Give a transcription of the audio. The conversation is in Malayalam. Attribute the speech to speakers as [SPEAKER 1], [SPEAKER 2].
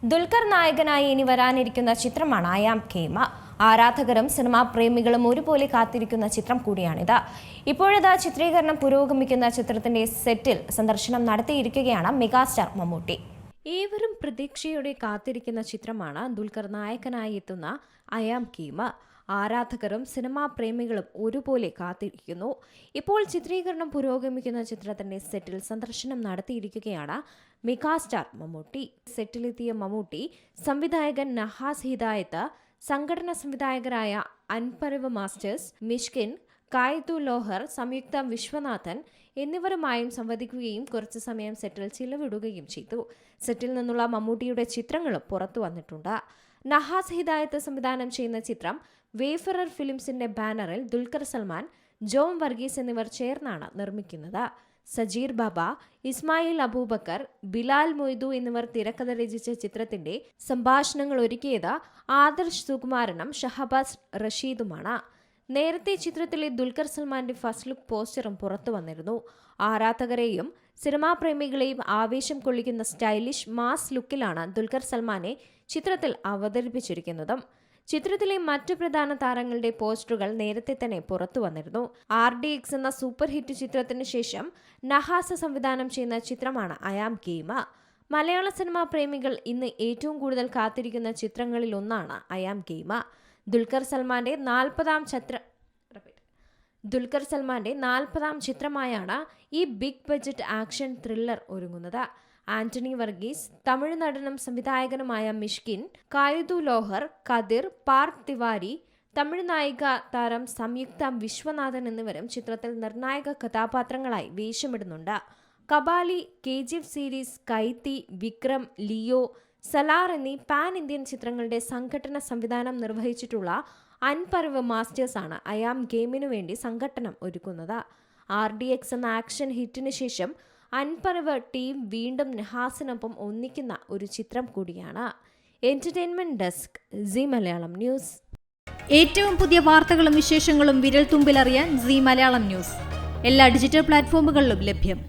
[SPEAKER 1] ദുൽഖർ നായകനായി ഇനി വരാനിരിക്കുന്ന ചിത്രമാണ് ഐ ആം കേമ. ആരാധകരും സിനിമാ പ്രേമികളും ഒരുപോലെ കാത്തിരിക്കുന്ന ചിത്രം കൂടിയാണിത്. ഇപ്പോഴിതാ ചിത്രീകരണം പുരോഗമിക്കുന്ന ചിത്രത്തിന്റെ സെറ്റിൽ സന്ദർശനം നടത്തിയിരിക്കുകയാണ് മെഗാസ്റ്റാർ മമ്മൂട്ടി. ഏവരും പ്രതീക്ഷയോടെ കാത്തിരിക്കുന്ന ചിത്രമാണ് ദുൽഖർ നായകനായി എത്തുന്ന ഐ ആം കേമ. ആരാധകരും സിനിമാ പ്രേമികളും ഒരുപോലെ കാത്തിരിക്കുന്നു. ഇപ്പോൾ ചിത്രീകരണം പുരോഗമിക്കുന്ന ചിത്രത്തിന്റെ സെറ്റിൽ സന്ദർശനം നടത്തിയിരിക്കുകയാണ് മെഗാസ്റ്റാർ മമ്മൂട്ടി. സെറ്റിലെത്തിയ മമ്മൂട്ടി സംവിധായകൻ നഹാസ് ഹിദായത്ത്, സംഘടന സംവിധായകരായ അൻപരവ് മാസ്റ്റേഴ്സ്, മിഷ്കിൻ, കായിതു ലോഹർ, സംയുക്ത വിശ്വനാഥൻ എന്നിവരുമായും സംവദിക്കുകയും കുറച്ചു സമയം സെറ്റിൽ ചിലവിടുകയും ചെയ്തു. സെറ്റിൽ നിന്നുള്ള മമ്മൂട്ടിയുടെ ചിത്രങ്ങളും പുറത്തു വന്നിട്ടുണ്ട്. നഹാസ് ഹിദായത്ത് സംവിധാനം ചെയ്യുന്ന ചിത്രം വേഫറർ ഫിലിംസിന്റെ ബാനറിൽ ദുൽഖർ സൽമാൻ, ജോം വർഗീസ് എന്നിവർ ചേർന്നാണ് നിർമ്മിക്കുന്നത്. സജീർ ബാബ, ഇസ്മായിൽ അബൂബക്കർ, ബിലാൽ മൊയ്തു എന്നിവർ തിരക്കഥ രചിച്ച ചിത്രത്തിന്റെ സംഭാഷണങ്ങൾ ഒരുക്കിയത് ആദർശ് സുകുമാരനും ഷഹബാസ് റഷീദുമാണ്. നേരത്തെ ചിത്രത്തിലെ ദുൽഖർ സൽമാന്റെ ഫസ്റ്റ് ലുക്ക് പോസ്റ്ററും പുറത്തു വന്നിരുന്നു. ആരാധകരെയും സിനിമാ പ്രേമികളെയും ആവേശം കൊള്ളിക്കുന്ന സ്റ്റൈലിഷ് മാസ് ലുക്കിലാണ് ദുൽഖർ സൽമാനെ ചിത്രത്തിൽ അവതരിപ്പിച്ചിരിക്കുന്നത്. ചിത്രത്തിലെ മറ്റു പ്രധാന താരങ്ങളുടെ പോസ്റ്ററുകൾ നേരത്തെ തന്നെ പുറത്തു വന്നിരുന്നു. RDX എന്ന സൂപ്പർ ഹിറ്റ് ചിത്രത്തിന് ശേഷം നഹാസ് സംവിധാനം ചെയ്യുന്ന ചിത്രമാണ് ഐ ആം കേമ. മലയാള സിനിമാ പ്രേമികൾ ഇന്ന് ഏറ്റവും കൂടുതൽ കാത്തിരിക്കുന്ന ചിത്രങ്ങളിൽ ഒന്നാണ് ഐ ആം കേമ. ദുൽഖർ സൽമാന്റെ 40ാം ചിത്രമായാണ് ഈ ബിഗ് ബഡ്ജറ്റ് ആക്ഷൻ ത്രില്ലർ ഒരുങ്ങുന്നത്. ആന്റണി വർഗീസ്, തമിഴ് നടനും സംവിധായകനുമായ മിഷ്കിൻ, കായിതു ലോഹർ, കതിർ, പാർത്ഥ് തിവാരി, തമിഴ് നായിക താരം സംയുക്ത വിശ്വനാഥൻ എന്നിവരും ചിത്രത്തിൽ നിർണായക കഥാപാത്രങ്ങളായി വേഷമിടുന്നുണ്ട്. കബാലി, KGF സീരീസ്, കൈത്തി, വിക്രം, ലിയോ, സലാർ എന്നീ പാൻ ഇന്ത്യൻ ചിത്രങ്ങളുടെ സംഘടന സംവിധാനം നിർവഹിച്ചിട്ടുള്ള അൻപരവ് മാസ്റ്റേഴ്സ് ആണ് ഐ ആം ഗെയിമിനു വേണ്ടി സംഘട്ടനം ഒരുക്കുന്നത്. RDX എന്ന ആക്ഷൻ ഹിറ്റിന് ശേഷം അൻപരവ് ടീം വീണ്ടും നഹാസിനൊപ്പം ഒന്നിക്കുന്ന ഒരു ചിത്രം കൂടിയാണ്. Entertainment desk, Zee Malayalam news.
[SPEAKER 2] ഏറ്റവും പുതിയ വാർത്തകളും വിശേഷങ്ങളും വിരൽ തുമ്പിലറിയാൻ സീ മലയാളം ന്യൂസ് എല്ലാ ഡിജിറ്റൽ പ്ലാറ്റ്ഫോമുകളിലും ലഭ്യം.